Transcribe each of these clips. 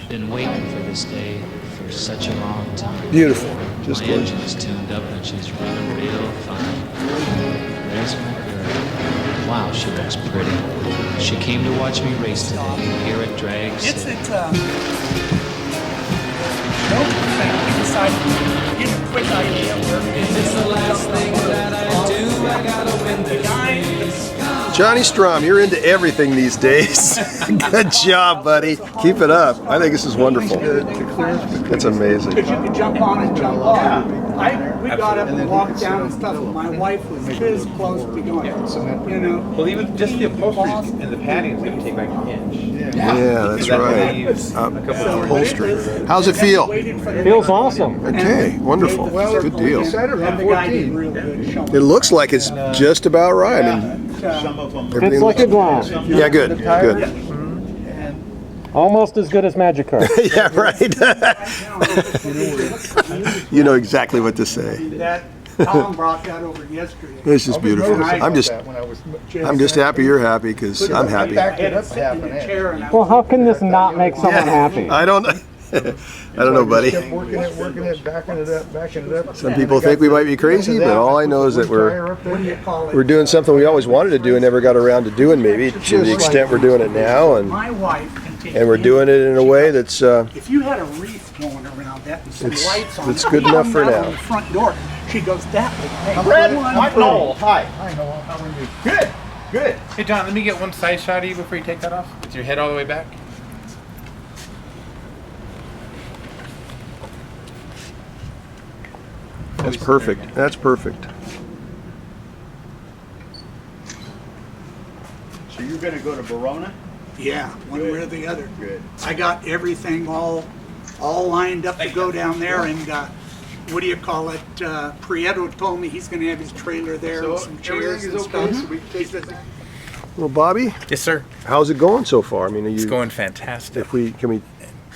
Been waiting for this day for such a long time. Beautiful. Just my gorgeous. engine's tuned up and she's running real fine. There's my girl. Wow, she looks pretty. She came to watch me race today here at Dragster. Nope, we decided to get a quick idea where If it's the last thing that I do, I gotta win the this guy. race. Johnny Strom, you're into everything these days. Good job, buddy. Keep it up. I think this is wonderful. That's amazing. Because you could jump on and jump off. We got up and walked down and stuff, and my wife was this close to going, you know. Well, even just the upholstery and the padding is going to take like an inch. Yeah, that's right. Upholstery. How's it feel? Feels awesome. Okay, wonderful. Good deal. And the guy did real good showing. It looks like it's just about right. I mean, Fits like a glove. yeah, good, good. Almost as good as Magic Card. Yeah, right. You know exactly what to say. That Tom brought that over yesterday. This is beautiful. I'm just happy you're happy because I'm happy. Well, how can this not make someone happy? I don't know, buddy. Working it, backing it up. Some people think we might be crazy, but all I know is that we're doing something we always wanted to do and never got around to doing, maybe to the extent we're doing it now, and My wife can take we're doing it in a way that's if you had a wreath going around that and some lights on it's good enough for on now. the front door, she goes, that would make Brad, one I'm pretty." Noel. Hi. Hi, Noel. How are you? Good. Good. Hey, John, let me get one side shot of you before you take that off. With your head all the way back. That's perfect. That's perfect. So you're going to go to Verona? Yeah, one way or the other. Good. I got everything all lined up to go down there, and what do you call it? Prieto told me he's going to have his trailer there and some chairs and stuff. So we can take this. Well, Bobby, Yes, sir. how's it going so far? I mean, It's going fantastic.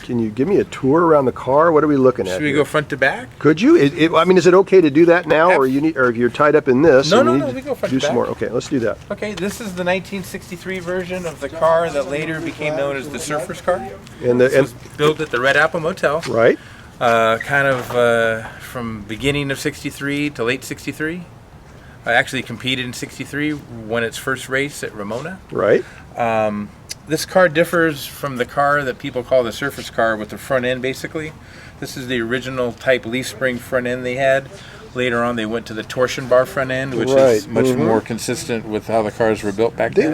Can you give me a tour around the car? What are we looking at? Should we here? go front to back? Could you? I mean, is it okay to do that now, or if you're tied up in this? No, and no, you no, need we to go front do to some back. more. Okay, let's do that. Okay, this is the 1963 version of the car that later became known as the Surfer's Car. And It was built at the Red Apple Motel. right. Kind of from beginning of 63 to late 63. I actually competed in 63, won its first race at Ramona. Right. This car differs from the car that people call the Surfer's Car with the front end, basically. This is the original type leaf spring front end they had. Later on, they went to the torsion bar front end, which is Right. much more consistent with how the cars were built back then.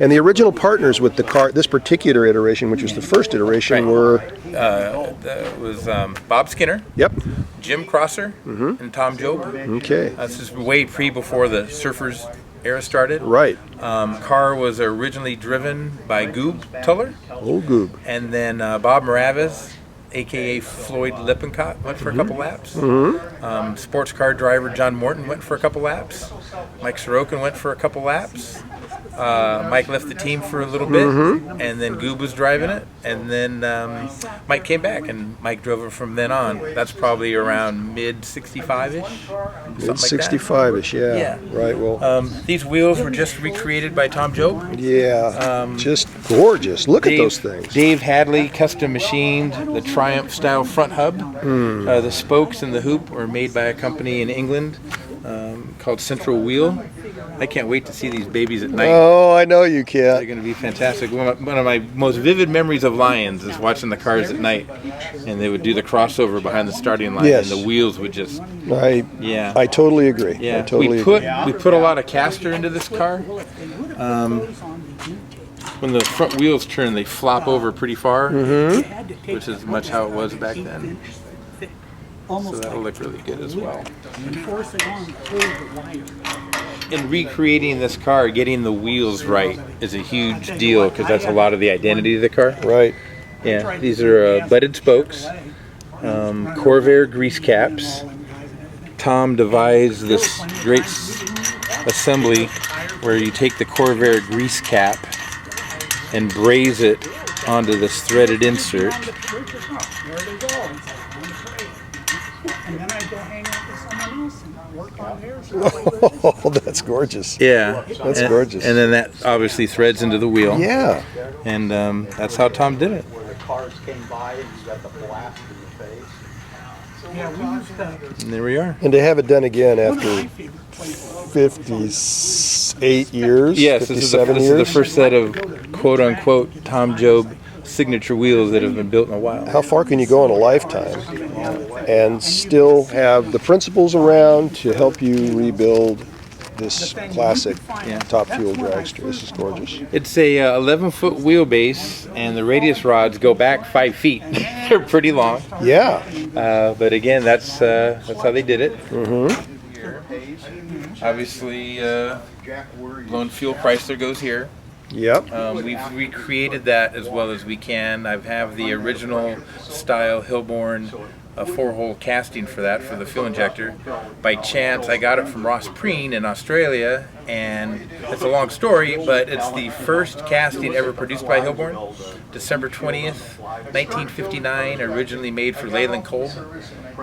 And the original partners with the car, this particular iteration, which was the first iteration, Right. were It was Bob Skinner, yep. Jim Crosser, and Tom Jobe. Okay. This is way before the Surfers era started. Right. Car was originally driven by Goob Tuller, Old goob. and then Bob Moravez, aka Floyd Lippincott, went for a couple laps. Sports car driver John Morton went for a couple laps. Mike Sorokin went for a couple laps. Mike left the team for a little bit, and then Goob was driving it, and then Mike came back, and Mike drove it from then on. That's probably around mid 65-ish. Mid 65-ish, yeah. Yeah. Right. Well, These wheels were just recreated by Tom Jobe. yeah. Just gorgeous. Look at those things. Dave Hadley custom machined the Triumph style front hub. The spokes and the hoop were made by a company in England called Central Wheel. I can't wait to see these babies at night. Oh, I know you They're can. going to be fantastic. One of my most vivid memories of Lions is watching the cars at night, and they would do the crossover behind the starting line, Yes. and the wheels would just yeah. I totally agree. Yeah, I totally we agree. put a lot of caster into this car. When the front wheels turn, they flop over pretty far, which is much how it was back then. So that'll look really good as well. In recreating this car, getting the wheels right is a huge deal because that's a lot of the identity of the car. Right. Yeah, these are butted spokes, Corvair grease caps. Tom devised this great assembly where you take the Corvair grease cap and braze it onto this threaded insert. And then I go hang out with someone else and work on theirs. Oh, that's gorgeous. Yeah, That's gorgeous. And then that obviously threads into the wheel. Yeah. And that's how Tom did it. cars came by and you got the blast in the face. Yeah, we used to, And there we are. And to have it done again one of after my favorite places. 58 years, Yes, 57 this is years. the first set of quote-unquote Tom Jobe signature wheels that have been built in a while. How far can you go in a lifetime and still have the principles around to help you rebuild this classic top fuel dragster? This is gorgeous. It's a 11-foot wheelbase, and the radius rods go back 5 feet. They're pretty long, Yeah. but again, that's how they did it. Obviously, Lone Fuel Chrysler goes here. Yep. We've recreated that as well as we can. I have the original style Hillborn a 4-hole casting for that, for the fuel injector. By chance, I got it from Ross Preen in Australia, and it's a long story, but it's the first casting ever produced by Hillborn. December 20th, 1959, originally made for Leyland Kolb.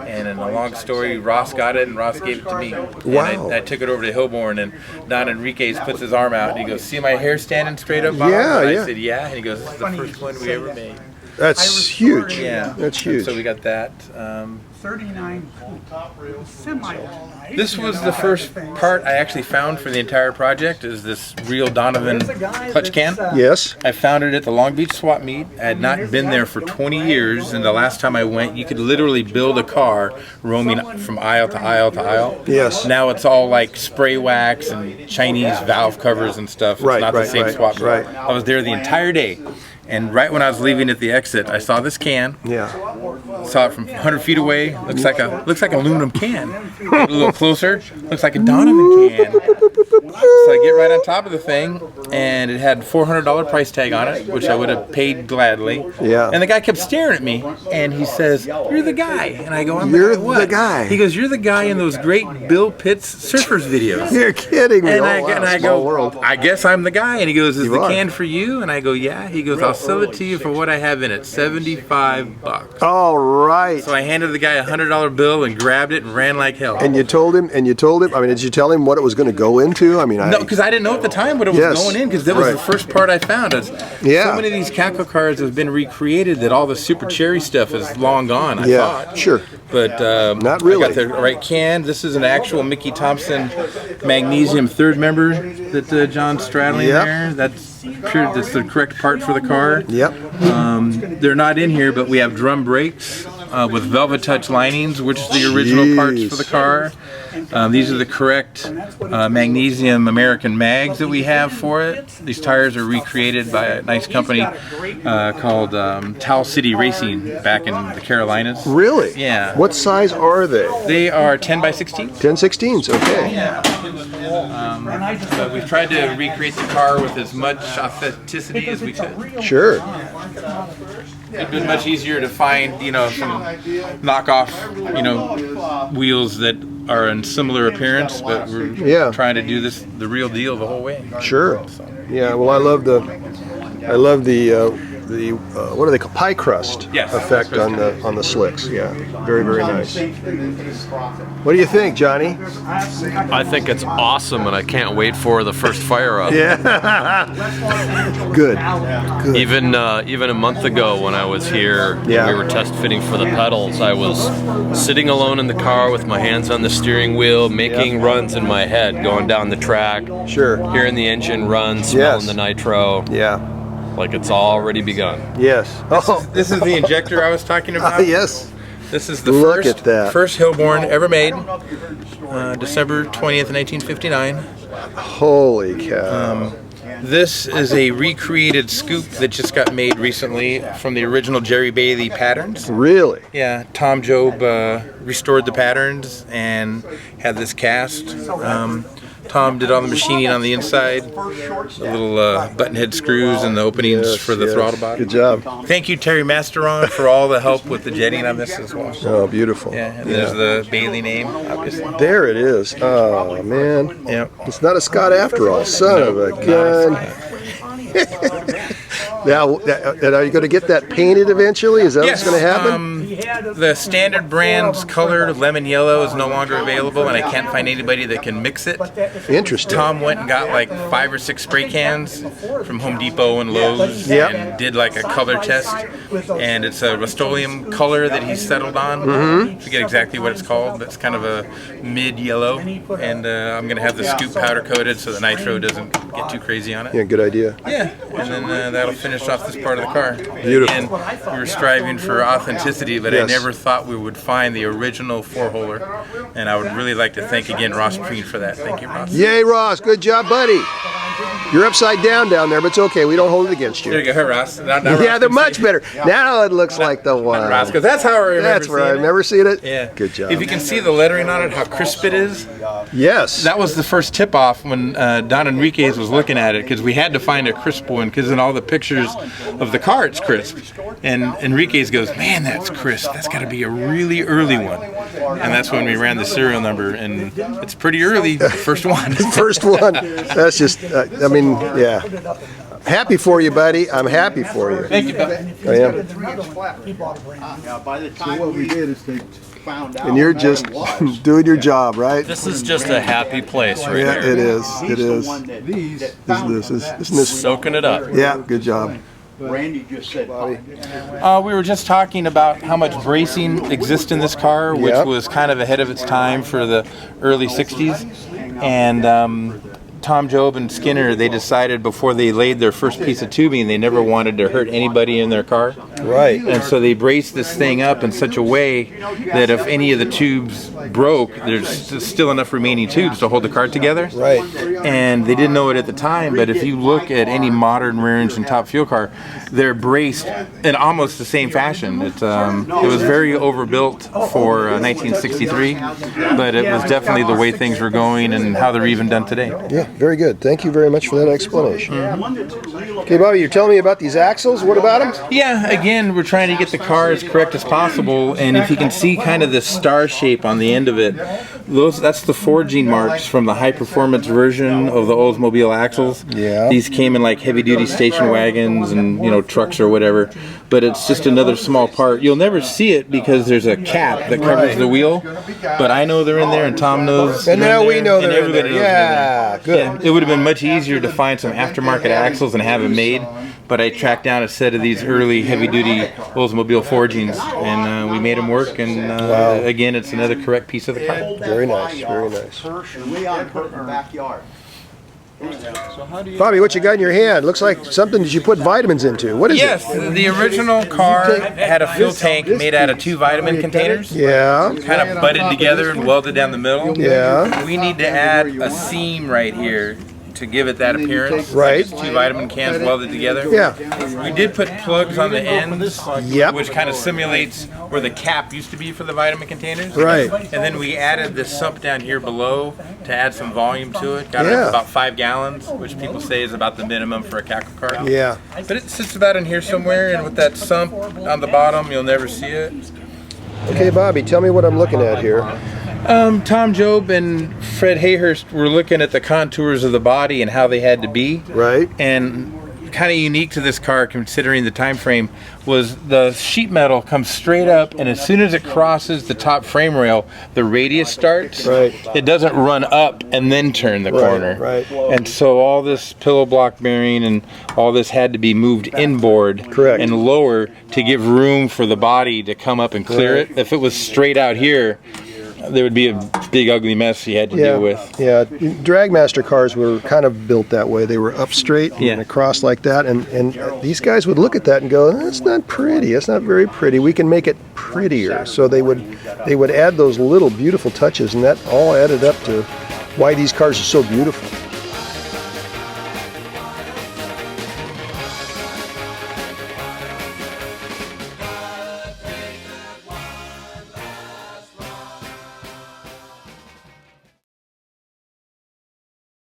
And in a long story, Ross got it, and Ross gave it to me. Wow. And I took it over to Hillborn, and Don Enriquez puts his arm out, and he goes, "See my hair standing straight up, Bob?" Yeah, and I yeah. said, "Yeah." And he goes, "This is the first one we ever made." That's huge. Yeah. That's huge. So we got that. 39 semi-automatic. This was the first part I actually found for the entire project, is this real Donovan clutch can. Yes. I found it at the Long Beach swap meet. I had not been there for 20 years, and the last time I went, you could literally build a car roaming from aisle to aisle to aisle. Yes. Now it's all like spray wax and Chinese valve covers and stuff. It's Right, not right, the same right, swap meet. right. I was there the entire day. And right when I was leaving at the exit, I saw this can. Yeah. Saw it from 100 feet away. Looks like an aluminum can. A little closer, looks like a Donovan can. So I get right on top of the thing, and it had $400 price tag on it, which I would have paid gladly. Yeah. And the guy kept staring at me, and he says, "You're the guy." And I go, "I'm You're the guy what?" the guy. He goes, "You're the guy in those great Bill Pitts surfers videos." You're kidding me. And Oh, I, wow. and I Small go, world. "I guess I'm the guy." And he goes, "Is You the are. can for you?" And I go, "Yeah." He goes, "I'll sell it to you for what I have in it, $75." All right. So I handed the guy a $100 bill and grabbed it and ran like hell. And you told him, I mean, did you tell him what it was going to go into? I mean, No, because I didn't know at the time what it was Yes. going in, because that was Right. the first part I found. Yeah. So many of these Catco cars have been recreated that all the Super Cherry stuff is long gone, I yeah, thought. sure. But Not really. I got the right can. This is an actual Mickey Thompson magnesium third member that John's straddling Yep. there. That's the correct part for the car. Yep. They're not in here, but we have drum brakes with velvet touch linings, which is the original parts for the car. These are the correct magnesium American mags that we have for it. These tires are recreated by a nice company called Towel City Racing back in the Carolinas. Really? Yeah. What size are they? They are 10 by 16. 10/16s. Okay. But we've tried to recreate the car with as much authenticity as we could. Sure. It'd been much easier to find, some knockoff, wheels that are in similar appearance, but we're trying to do this the real deal the whole way. Sure. Yeah. Well, I love the what do they call pie crust Yes, effect pie crust. on the slicks. Yeah. Very, very nice. What do you think, Johnny? I think it's awesome, and I can't wait for the first fire up. Yeah. Good. Good. Even a month ago when I was here, Yeah. we were test fitting for the pedals. I was sitting alone in the car with my hands on the steering wheel, making runs in my head, going down the track, Sure. hearing the engine run, smelling Yes. the nitro, Yeah. like it's already begun. Yes. Oh. This is the injector I was talking about. Yes. This is the Look at that. first Hillborn ever made, December 20th, 1959. Holy cow. This is a recreated scoop that just got made recently from the original Jerry Bailey patterns. Really? Yeah, Tom Jobe restored the patterns and had this cast. Tom did all the machining on the inside, the little button head screws and the openings Yes, for the yes. throttle body. Good job. Thank you, Terry Masteron, for all the help with the jetting on this as well. Oh, beautiful. Yeah, and there's the Bailey name, obviously. There it is. Oh, man. Yep. It's not a Scott after all. Son of a gun. Now, are you going to get that painted eventually? Is that what's going to happen? The standard brand's color, lemon yellow, is no longer available, and I can't find anybody that can mix it. Interesting. Tom went and got like 5 or 6 spray cans from Home Depot and Lowe's, and did like a color test. And it's a Rust-Oleum color that he's settled on. I forget exactly what it's called, but it's kind of a mid-yellow. And I'm going to have the scoop powder coated so the nitro doesn't get too crazy on it. Yeah, good idea. Yeah, and then that'll finish off this part of the car. Beautiful. And we were striving for authenticity, but I Yes. never thought we would find the original 4-holer. And I would really like to thank again Ross Preen for that. Thank you, Ross. Yay, Ross. Good job, buddy. You're upside down there, but it's okay. We don't hold it against There you. you go, Ross. Now Yeah, Ross they're can much see. better. Now it looks like the one. Ross goes, that's how I remember That's where I seeing it. remember seeing it. Yeah. Good job. If you can see the lettering on it, how crisp it is. Yes. That was the first tip-off when Don Enriquez was looking at it, because we had to find a crisp one, because in all the pictures of the car it's crisp. And Enriquez goes, man, that's crisp. That's got to be a really early one. And that's when we ran the serial number, and it's pretty early, the first one. First one. That's just, I mean, yeah. Happy for you, buddy. I'm happy for you. Thank you, Bill. I am. Yeah, by the time we did is they found out. And you're just what it was. doing your job, right? This is just a happy place right Yeah, here. it is. He's It the is. one that found Isn't this? Soaking it up. Yeah, good job. Randy just said, We were just talking about how much bracing exists in this car, which Yep. was kind of ahead of its time for the early 60s. And Tom, Jobe, and Skinner, they decided before they laid their first piece of tubing, they never wanted to hurt anybody in their car. Right. And so they braced this thing up in such a way that if any of the tubes broke, there's still enough remaining tubes to hold the car together. Right. And they didn't know it at the time, but if you look at any modern rear engine top fuel car, they're braced in almost the same fashion. It was very overbuilt for 1963, but it was definitely the way things were going and how they're even done today. Yeah, very good. Thank you very much for that explanation. Okay, Bobby, you're telling me about these axles. What about them? Yeah, again, we're trying to get the car as correct as possible, and if you can see kind of the star shape on the end of it, that's the forging marks from the high-performance version of the Oldsmobile axles. Yeah. These came in like heavy-duty station wagons and, trucks or whatever, but it's just another small part. You'll never see it because there's a cap that covers the wheel, but I know they're in there, and Tom knows. And they're now in we there, know and they're in there. everybody knows they're in there. Yeah, good. Yeah, it would have been much easier to find some aftermarket axles and have them made, but I tracked down a set of these early heavy-duty Oldsmobile forgings, and we made them work, and again, it's another correct piece of the car. Very nice, very nice. and we on her backyard. Bobby, what you got in your hand? Looks like something that you put vitamins into. What is Yes, the original car had a fuel tank made out of 2 vitamin containers. it? Yeah, Kind of butted together and welded down the middle. yeah, We need to add a seam right here to give it that appearance. Right. Like it's 2 vitamin cans welded together. yeah. We did put plugs on the ends, Yep. which kind of simulates where the cap used to be for the vitamin containers. Right. And then we added this sump down here below to add some volume to it. Got it Yeah. up about 5 gallons, which people say is about the minimum for a cackle car. Yeah. But it sits about in here somewhere, and with that sump on the bottom, you'll never see it. Okay, Bobby, tell me what I'm looking at here. Tom Jobe and Fred Hayhurst were looking at the contours of the body and how they had to be. Right. And kind of unique to this car, considering the time frame, was the sheet metal comes straight up, and as soon as it crosses the top frame rail, the radius starts. Right. It doesn't run up and then turn the corner. right. And so all this pillow block bearing and all this had to be moved inboard. Correct. And lower to give room for the body to come up and clear it. If it was straight out here, there would be a big ugly mess you had to deal with. Yeah, Dragmaster cars were kind of built that way. They were up straight and across like that, and these guys would look at that and go, "That's not pretty. That's not very pretty. We can make it prettier." So they would add those little beautiful touches, and that all added up to why these cars are so beautiful.